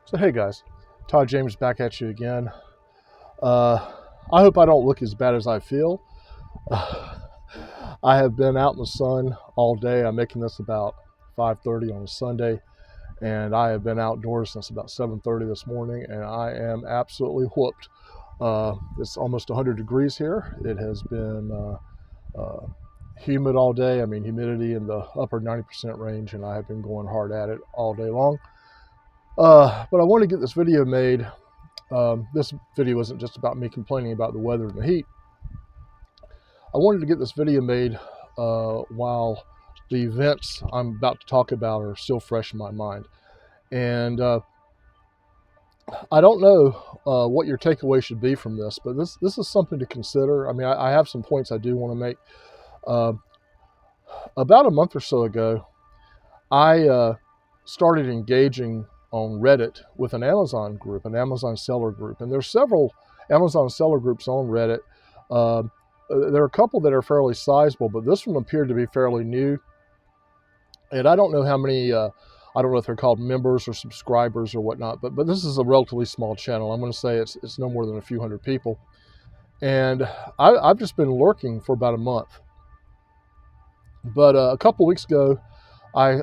So hey guys, Todd James back at you again. I hope I don't look as bad as I feel. I have been out in the sun all day. I'm making this about 5:30 on a Sunday, and I have been outdoors since about 7:30 this morning, and I am absolutely whooped. It's almost 100 degrees here. It has been humid all day. I mean, humidity in the upper 90% range, and I have been going hard at it all day long. But I want to get this video made. This video isn't just about me complaining about the weather and the heat. I wanted to get this video made while the events I'm about to talk about are still fresh in my mind. And I don't know what your takeaway should be from this, but this is something to consider. I mean, I have some points I do want to make. About a month or so ago, I started engaging on Reddit with an Amazon group, an Amazon seller group. And there's several Amazon seller groups on Reddit. There are a couple that are fairly sizable, but this one appeared to be fairly new. And I don't know how many, I don't know if they're called members or subscribers or whatnot, but this is a relatively small channel. I'm going to say it's no more than a few hundred people. And I've just been lurking for about a month. But a couple weeks ago, I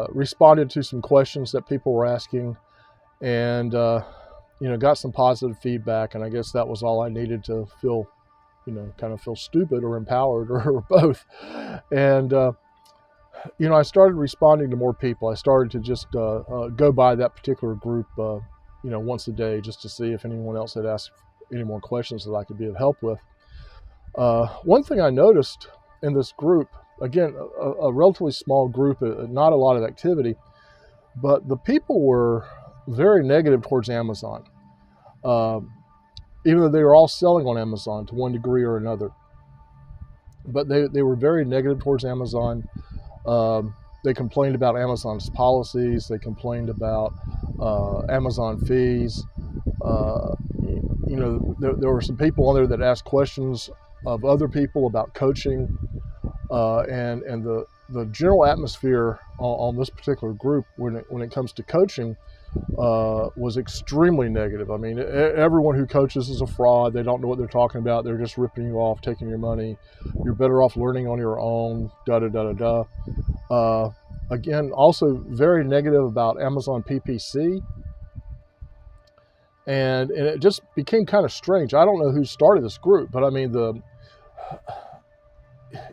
responded to some questions that people were asking, and got some positive feedback. And I guess that was all I needed to feel, kind of feel stupid or empowered or both. And I started responding to more people. I started to just go by that particular group, once a day, just to see if anyone else had asked any more questions that I could be of help with. One thing I noticed in this group, again, a relatively small group, not a lot of activity, but the people were very negative towards Amazon, even though they were all selling on Amazon to one degree or another. But they were very negative towards Amazon. They complained about Amazon's policies. They complained about Amazon fees. There were some people on there that asked questions of other people about coaching. And the general atmosphere on this particular group when it comes to coaching was extremely negative. I mean, everyone who coaches is a fraud. They don't know what they're talking about. They're just ripping you off, taking your money. You're better off learning on your own, Again, also very negative about Amazon PPC. And it just became kind of strange. I don't know who started this group, but I mean,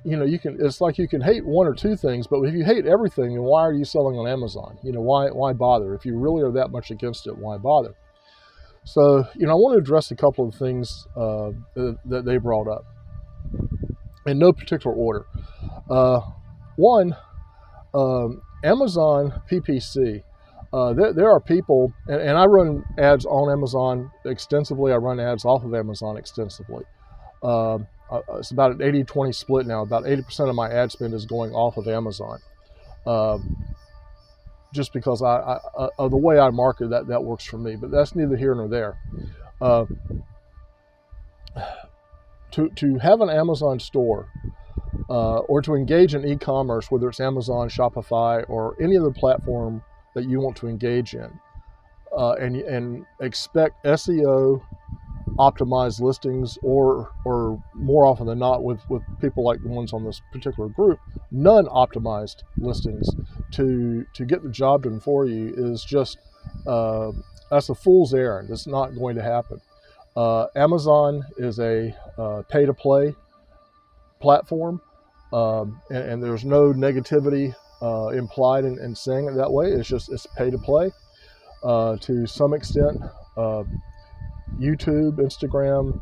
it's like you can hate one or two things, but if you hate everything, then why are you selling on Amazon? Why bother? If you really are that much against it, why bother? So, I want to address a couple of things that they brought up in no particular order. One, Amazon PPC. There are people, and I run ads on Amazon extensively. I run ads off of Amazon extensively. It's about an 80-20 split now. About 80% of my ad spend is going off of Amazon. Just because of the way I market, that works for me. But that's neither here nor there. To have an Amazon store or to engage in e-commerce, whether it's Amazon, Shopify, or any other platform that you want to engage in, and expect SEO optimized listings, or more often than not with people like the ones on this particular group, none optimized listings to get the job done for you is just that's a fool's errand. It's not going to happen. Amazon is a pay-to-play platform, and there's no negativity implied in saying it that way. It's pay-to-play to some extent. YouTube, Instagram,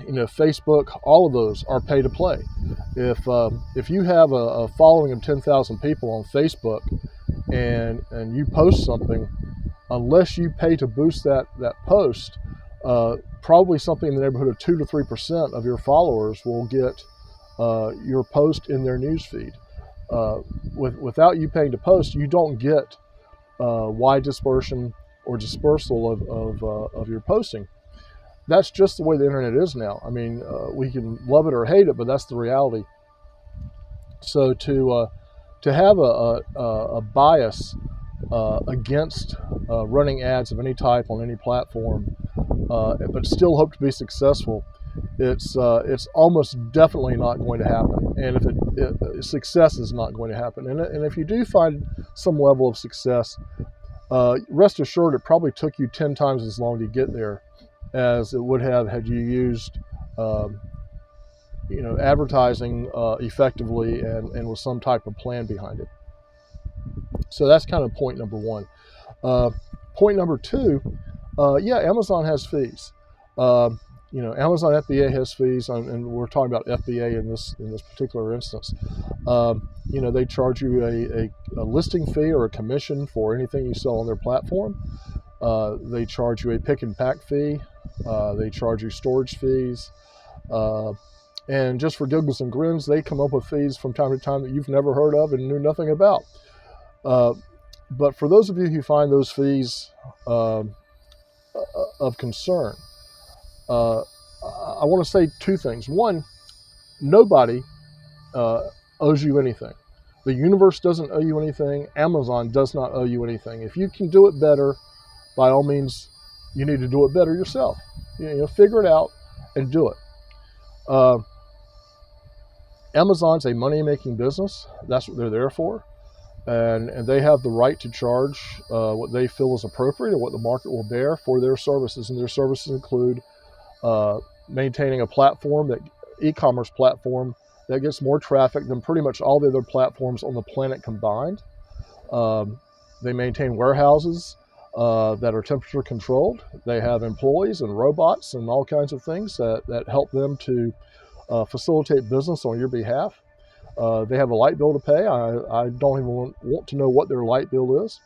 Facebook, all of those are pay to play. If you have a following of 10,000 people on Facebook and you post something, unless you pay to boost that post, probably something in the neighborhood of 2 to 3% of your followers will get your post in their newsfeed. Without you paying to post, you don't get wide dispersion or dispersal of your posting. That's just the way the internet is now. I mean, we can love it or hate it, but that's the reality. So to have a bias against running ads of any type on any platform, but still hope to be successful, it's almost definitely not going to happen. And if success is not going to happen, and if you do find some level of success, rest assured it probably took you 10 times as long to get there as it would have had you used advertising effectively and with some type of plan behind it. So that's kind of point number one. Point number two, Amazon has fees. Amazon FBA has fees, and we're talking about FBA in this particular instance. They charge you a listing fee or a commission for anything you sell on their platform. They charge you a pick and pack fee. They charge you storage fees. And just for giggles and grins, they come up with fees from time to time that you've never heard of and knew nothing about. But for those of you who find those fees of concern, I want to say two things. One, nobody owes you anything. The universe doesn't owe you anything. Amazon does not owe you anything. If you can do it better, by all means, you need to do it better yourself. Figure it out and do it. Amazon's a money-making business. That's what they're there for. And they have the right to charge what they feel is appropriate and what the market will bear for their services. And their services include maintaining a platform, that e-commerce platform, that gets more traffic than pretty much all the other platforms on the planet combined. They maintain warehouses that are temperature controlled. They have employees and robots and all kinds of things that help them to facilitate business on your behalf. They have a light bill to pay. I don't even want to know what their light bill is.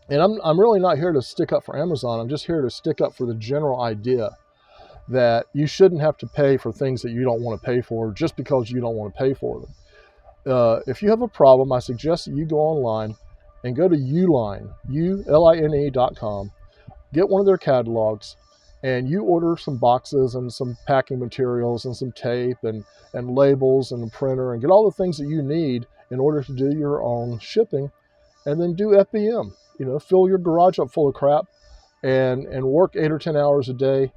And I'm really not here to stick up for Amazon. I'm just here to stick up for the general idea that you shouldn't have to pay for things that you don't want to pay for just because you don't want to pay for them. If you have a problem, I suggest that you go online and go to Uline, uline.com, get one of their catalogs, and you order some boxes and some packing materials and some tape and labels and a printer, and get all the things that you need in order to do your own shipping, and then do FBM. Fill your garage up full of crap and work 8 or 10 hours a day,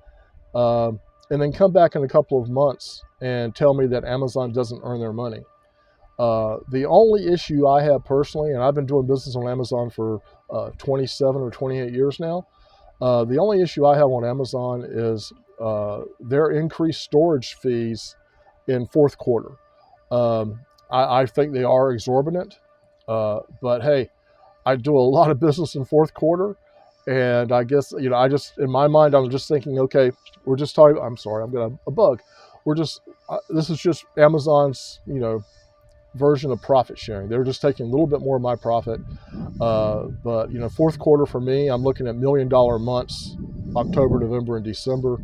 and then come back in a couple of months and tell me that Amazon doesn't earn their money. The only issue I have personally, and I've been doing business on Amazon for 27 or 28 years now, the only issue I have on Amazon is their increased storage fees in fourth quarter. I think they are exorbitant, but hey, I do a lot of business in fourth quarter, and I guess, I just, in my mind, I'm just thinking, okay, we're just talking, I'm sorry, I'm got a bug. This is just Amazon's, version of profit sharing. They're just taking a little bit more of my profit. But fourth quarter for me, I'm looking at $1 million months, October, November, and December.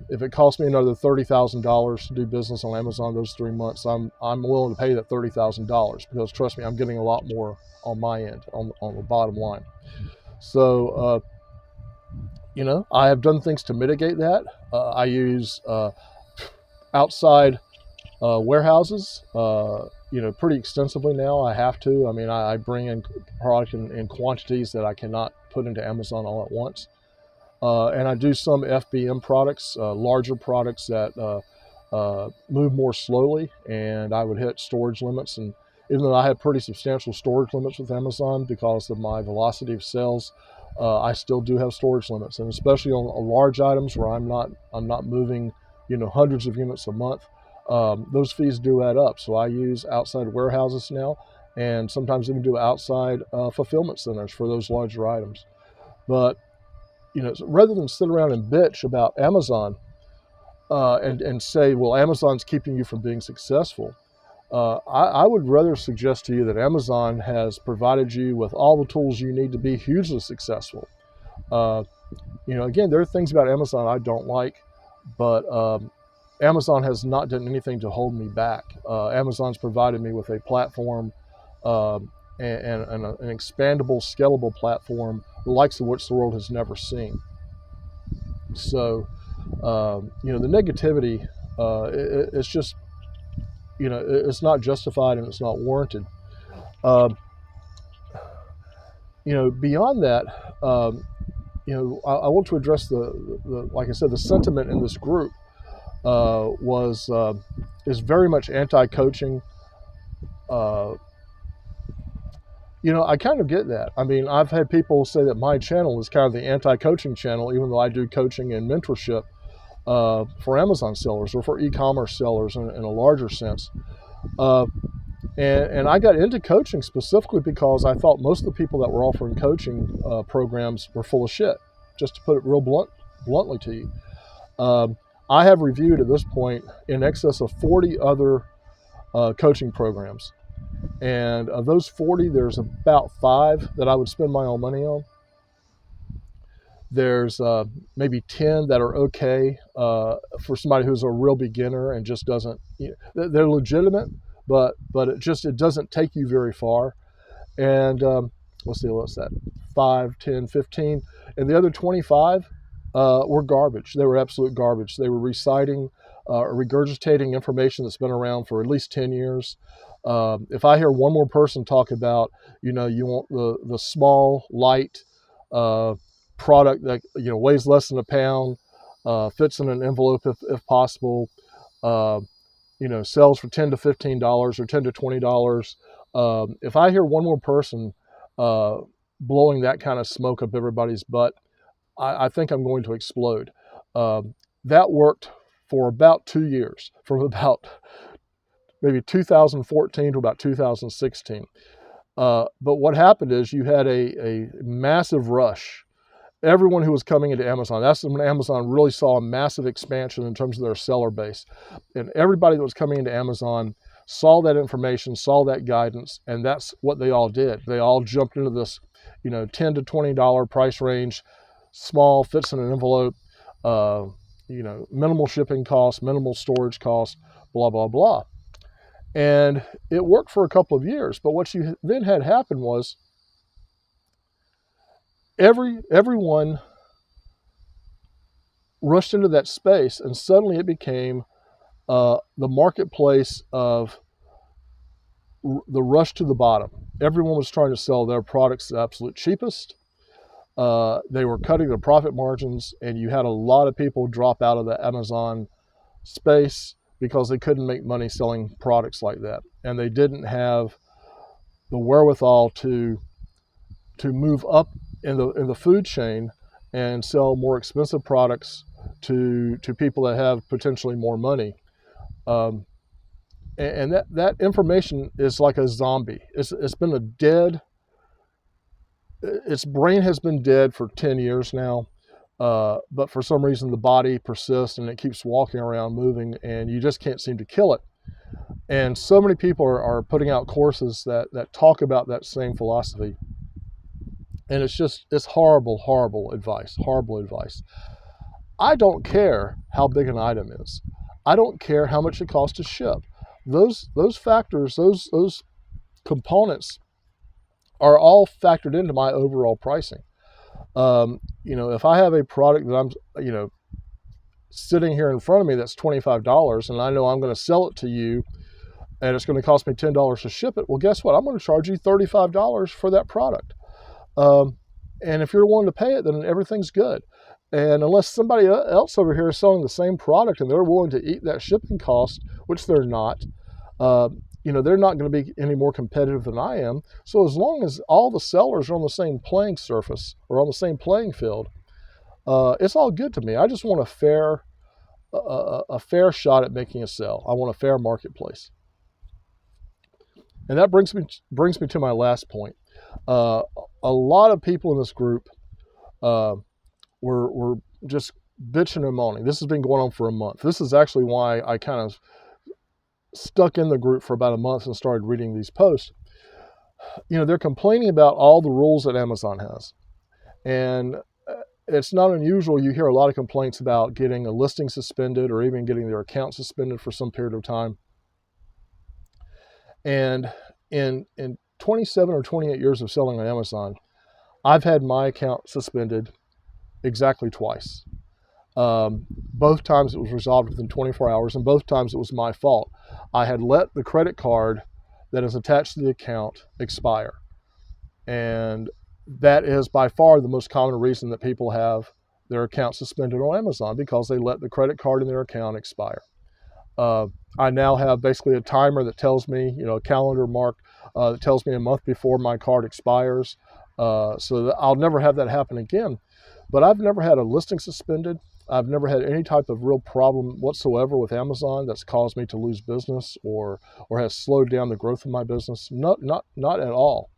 If it costs me another $30,000 to do business on Amazon those 3 months, I'm willing to pay that $30,000, because trust me, I'm getting a lot more on my end, on the bottom line. So, I have done things to mitigate that. I use outside warehouses, pretty extensively now. I have to. I mean, I bring in product in quantities that I cannot put into Amazon all at once. And I do some FBM products, larger products that move more slowly, and I would hit storage limits. And even though I have pretty substantial storage limits with Amazon because of my velocity of sales, I still do have storage limits, and especially on large items where I'm not moving, hundreds of units a month. Those fees do add up. So I use outside warehouses now, and sometimes even do outside fulfillment centers for those larger items. But rather than sit around and bitch about Amazon and say, well, Amazon's keeping you from being successful, I would rather suggest to you that Amazon has provided you with all the tools you need to be hugely successful. Again, there are things about Amazon I don't like, but Amazon has not done anything to hold me back. Amazon's provided me with a platform and an expandable, scalable platform, the likes of which the world has never seen. So, the negativity, it's just, it's not justified and it's not warranted. beyond that, I want to address the like I said, the sentiment in this group is very much anti-coaching. Uh, I kind of get that. I mean, I've had people say that my channel is kind of the anti-coaching channel, even though I do coaching and mentorship for Amazon sellers or for e-commerce sellers in a larger sense. And I got into coaching specifically because I thought most of the people that were offering coaching programs were full of shit, just to put it real bluntly to you. I have reviewed at this point in excess of 40 other coaching programs. And of those 40, there's about 5 that I would spend my own money on. There's maybe 10 that are okay for somebody who's a real beginner and just doesn't, they're legitimate, but it doesn't take you very far. And let's see, what's that? 5, 10, 15. And the other 25 were garbage. They were absolute garbage. They were reciting, regurgitating information that's been around for at least 10 years. If I hear one more person talk about, you want the small, light product that, weighs less than a pound, fits in an envelope if possible, sells for $10 to $15 or $10 to $20. If I hear one more person blowing that kind of smoke up everybody's butt, I think I'm going to explode. That worked for about 2 years, from about maybe 2014 to about 2016. But what happened is you had a massive rush. Everyone who was coming into Amazon, that's when Amazon really saw a massive expansion in terms of their seller base. And everybody that was coming into Amazon saw that information, saw that guidance, and that's what they all did. They all jumped into this, $10 to $20 price range, small, fits in an envelope, minimal shipping costs, minimal storage costs, blah, blah, blah. And it worked for a couple of years. But what you then had happen was everyone rushed into that space, and suddenly it became the marketplace of the rush to the bottom. Everyone was trying to sell their products the absolute cheapest. They were cutting their profit margins, and you had a lot of people drop out of the Amazon space because they couldn't make money selling products like that. And they didn't have the wherewithal to move up in the food chain and sell more expensive products to people that have potentially more money. And that information is like a zombie. It's been its brain has been dead for 10 years now. But for some reason the body persists and it keeps walking around moving, and you just can't seem to kill it. And so many people are putting out courses that talk about that same philosophy. And it's horrible advice. I don't care how big an item is. I don't care how much it costs to ship. Those factors, those components are all factored into my overall pricing. If I have a product that I'm, sitting here in front of me that's $25, and I know I'm going to sell it to you and it's going to cost me $10 to ship it, well, guess what? I'm going to charge you $35 for that product. And if you're willing to pay it, then everything's good. And unless somebody else over here is selling the same product and they're willing to eat that shipping cost, which they're not, they're not going to be any more competitive than I am. So as long as all the sellers are on the same playing surface or on the same playing field, it's all good to me. I just want a fair shot at making a sale. I want a fair marketplace. And that brings me to my last point. A lot of people in this group were just bitching and moaning. This has been going on for a month. This is actually why I kind of stuck in the group for about a month and started reading these posts. They're complaining about all the rules that Amazon has. And it's not unusual. You hear a lot of complaints about getting a listing suspended or even getting their account suspended for some period of time. And in 27 or 28 years of selling on Amazon, I've had my account suspended exactly twice. Both times it was resolved within 24 hours, and both times it was my fault. I had let the credit card that is attached to the account expire. And that is by far the most common reason that people have their account suspended on Amazon, because they let the credit card in their account expire. I now have basically a timer that tells me, a calendar mark that tells me a month before my card expires, so that I'll never have that happen again. But I've never had a listing suspended. I've never had any type of real problem whatsoever with Amazon that's caused me to lose business or has slowed down the growth of my business. Not at all.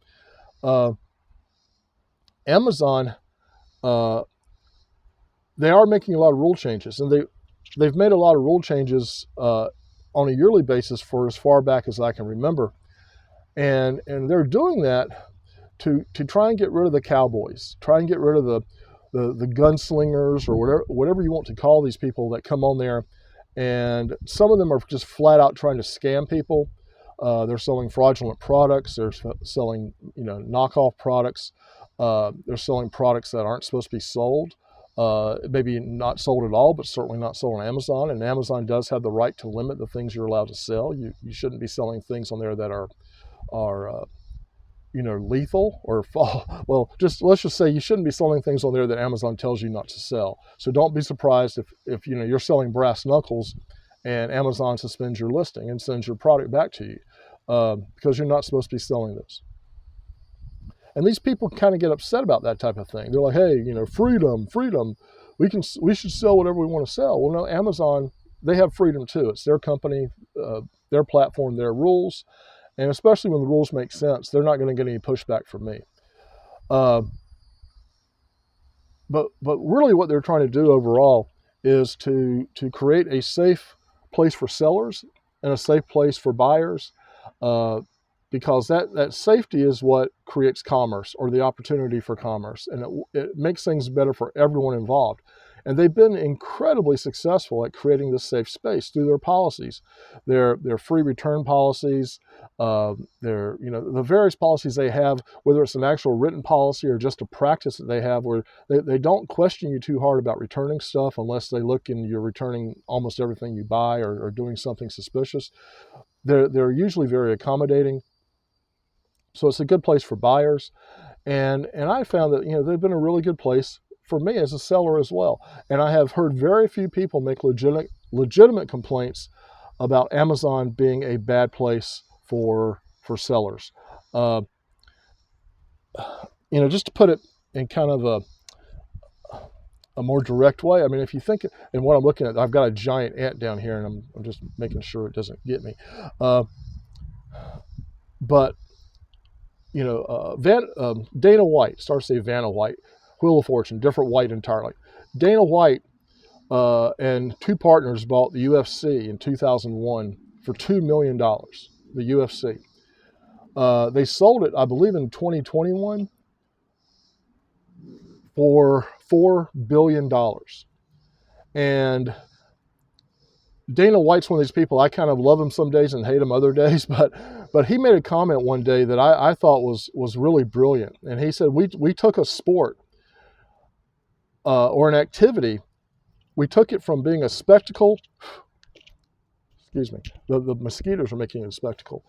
Amazon, they are making a lot of rule changes, and they've made a lot of rule changes on a yearly basis for as far back as I can remember, and they're doing that to try and get rid of the cowboys, try and get rid of the gunslingers, or whatever you want to call these people that come on there, and some of them are just flat out trying to scam people. They're selling fraudulent products. They're selling knockoff products. They're selling products that aren't supposed to be sold. Maybe not sold at all, but certainly not sold on Amazon. And Amazon does have the right to limit the things you're allowed to sell. You shouldn't be selling things on there that are lethal or well, let's just say you shouldn't be selling things on there that Amazon tells you not to sell. So don't be surprised if you're selling brass knuckles and Amazon suspends your listing and sends your product back to you, because you're not supposed to be selling this. And these people kind of get upset about that type of thing. They're like, hey, freedom. We should sell whatever we want to sell. Well, no, Amazon, they have freedom too. It's their company, their platform, their rules. And especially when the rules make sense, they're not going to get any pushback from me. But really what they're trying to do overall is to create a safe place for sellers and a safe place for buyers, because that safety is what creates commerce, or the opportunity for commerce, and it makes things better for everyone involved. And they've been incredibly successful at creating this safe space through their policies, their free return policies, the various policies they have, whether it's an actual written policy or just a practice that they have where they don't question you too hard about returning stuff unless they look and you're returning almost everything you buy or doing something suspicious. They're usually very accommodating. So it's a good place for buyers. And I found that, they've been a really good place for me as a seller as well. And I have heard very few people make legitimate complaints about Amazon being a bad place for sellers. Just to put it in kind of a more direct way, I mean, if you think, and what I'm looking at, I've got a giant ant down here, and I'm just making sure it doesn't get me. But Dana White, starts to say Vanna White, Wheel of Fortune, different White entirely. Dana White and two partners bought the UFC in 2001 for $2 million, the UFC. They sold it, I believe, in 2021 for $4 billion. And Dana White's one of these people, I kind of love him some days and hate him other days, but he made a comment one day that I thought was really brilliant. And he said, we took a sport or an activity, we took it from being a spectacle, excuse me, the mosquitoes are making it a spectacle.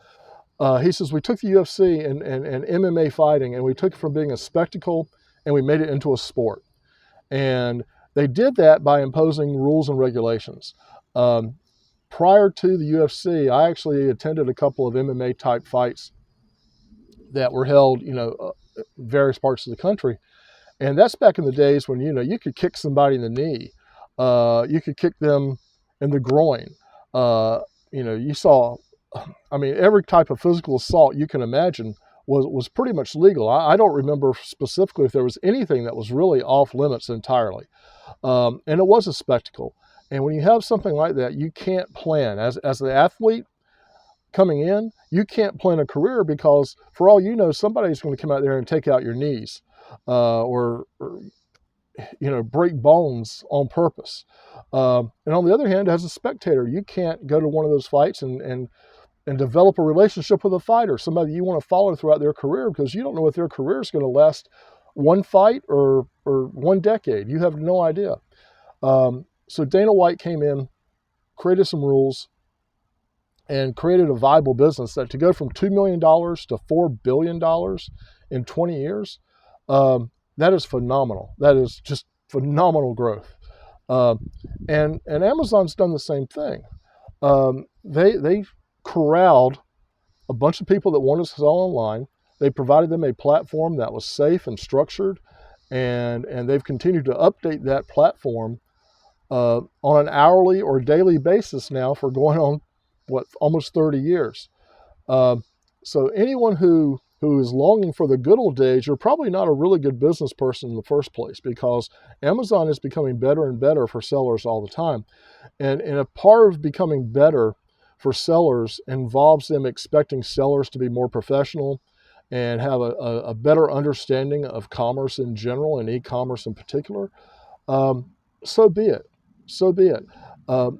He says, we took the UFC and MMA fighting, and we took it from being a spectacle and we made it into a sport. And they did that by imposing rules and regulations. Prior to the UFC, I actually attended a couple of MMA type fights that were held, various parts of the country. And that's back in the days when, you could kick somebody in the knee. You could kick them in the groin. You saw, every type of physical assault you can imagine was pretty much legal. I don't remember specifically if there was anything that was really off limits entirely. And it was a spectacle. And when you have something like that, you can't plan. As an athlete coming in, you can't plan a career, because for all you know, somebody's going to come out there and take out your knees or break bones on purpose. And on the other hand, as a spectator, you can't go to one of those fights and develop a relationship with a fighter, somebody you want to follow throughout their career, because you don't know if their career is going to last one fight or 1 decade. You have no idea. So Dana White came in, created some rules, and created a viable business that to go from $2 million to $4 billion in 20 years, That is phenomenal. That is just phenomenal growth. And Amazon's done the same thing. They corralled a bunch of people that wanted to sell online. They provided them a platform that was safe and structured, and they've continued to update that platform on an hourly or daily basis now for going on, almost 30 years. So anyone who is longing for the good old days, you're probably not a really good business person in the first place, because Amazon is becoming better and better for sellers all the time. And a part of becoming better for sellers involves them expecting sellers to be more professional and have a better understanding of commerce in general and e-commerce in particular. So be it. So be it.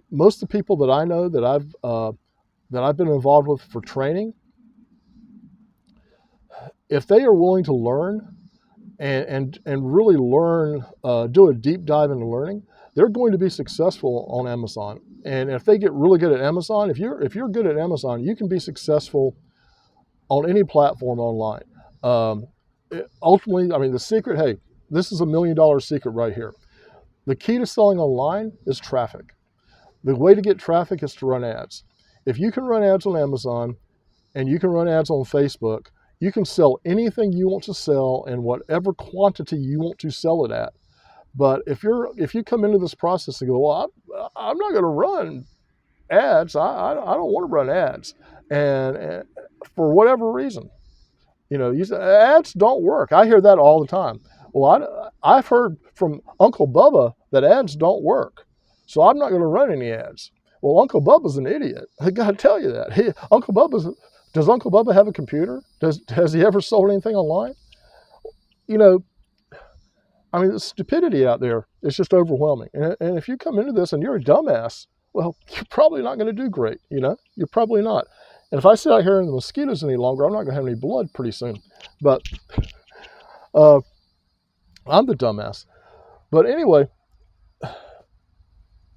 Most of the people that I know that I've been involved with for training, if they are willing to learn and really learn, do a deep dive into learning, they're going to be successful on Amazon. And if they get really good at Amazon, if you're good at Amazon, you can be successful on any platform online. Ultimately, I mean, the secret, hey, this is $1 million secret right here. The key to selling online is traffic. The way to get traffic is to run ads. If you can run ads on Amazon and you can run ads on Facebook, you can sell anything you want to sell in whatever quantity you want to sell it at. But if you come into this process and go, well, I'm not going to run ads. I don't want to run ads, and for whatever reason, you say ads don't work. I hear that all the time. Well, I've heard from Uncle Bubba that ads don't work, so I'm not going to run any ads. Well, Uncle Bubba's an idiot. I got to tell you that. Does Uncle Bubba have a computer? Has he ever sold anything online? I mean, the stupidity out there is just overwhelming. And if you come into this and you're a dumbass, well, you're probably not going to do great. You're probably not. And if I sit out here in the mosquitoes any longer, I'm not going to have any blood pretty soon. But I'm the dumbass. But anyway,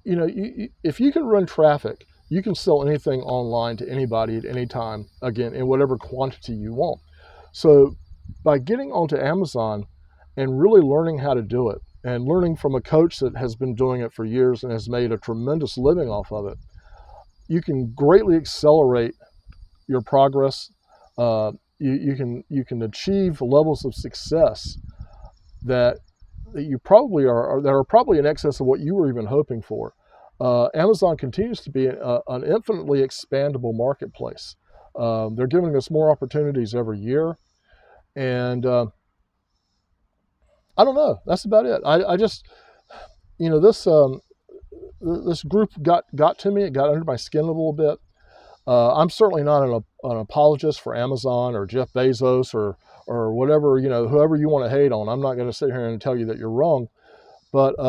if you can run traffic, you can sell anything online to anybody at any time, again, in whatever quantity you want. So by getting onto Amazon and really learning how to do it, and learning from a coach that has been doing it for years and has made a tremendous living off of it, you can greatly accelerate your progress. You can achieve levels of success that you probably are probably in excess of what you were even hoping for. Amazon continues to be an infinitely expandable marketplace. They're giving us more opportunities every year, and I don't know. That's about it. I just, this group got to me. It got under my skin a little bit. I'm certainly not an apologist for Amazon or Jeff Bezos or whatever, whoever you want to hate on. I'm not going to sit here and tell you that you're wrong, but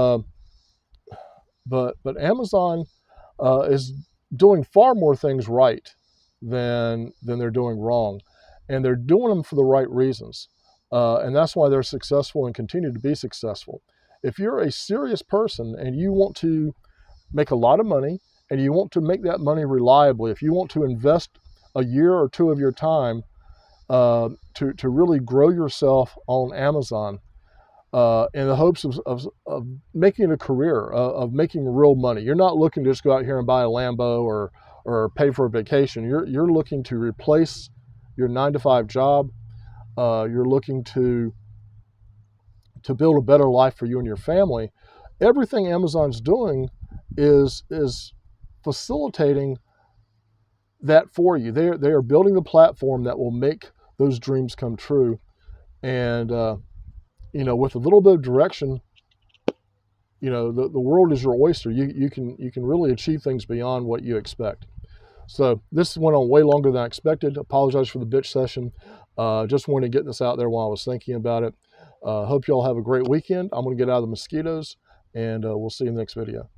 Amazon is doing far more things right than they're doing wrong, and they're doing them for the right reasons. And that's why they're successful and continue to be successful. If you're a serious person and you want to make a lot of money and you want to make that money reliably, if you want to invest a year or two of your time to really grow yourself on Amazon in the hopes of making a career, of making real money. You're not looking to just go out here and buy a Lambo or pay for a vacation. You're looking to replace your 9-to-5 job. You're looking to build a better life for you and your family. Everything Amazon's doing is facilitating that for you. They are building the platform that will make those dreams come true. And with a little bit of direction, the world is your oyster. You can really achieve things beyond what you expect. So this went on way longer than I expected. Apologize for the bitch session. Just wanted to get this out there while I was thinking about it. Hope you all have a great weekend. I'm going to get out of the mosquitoes, and we'll see you in the next video.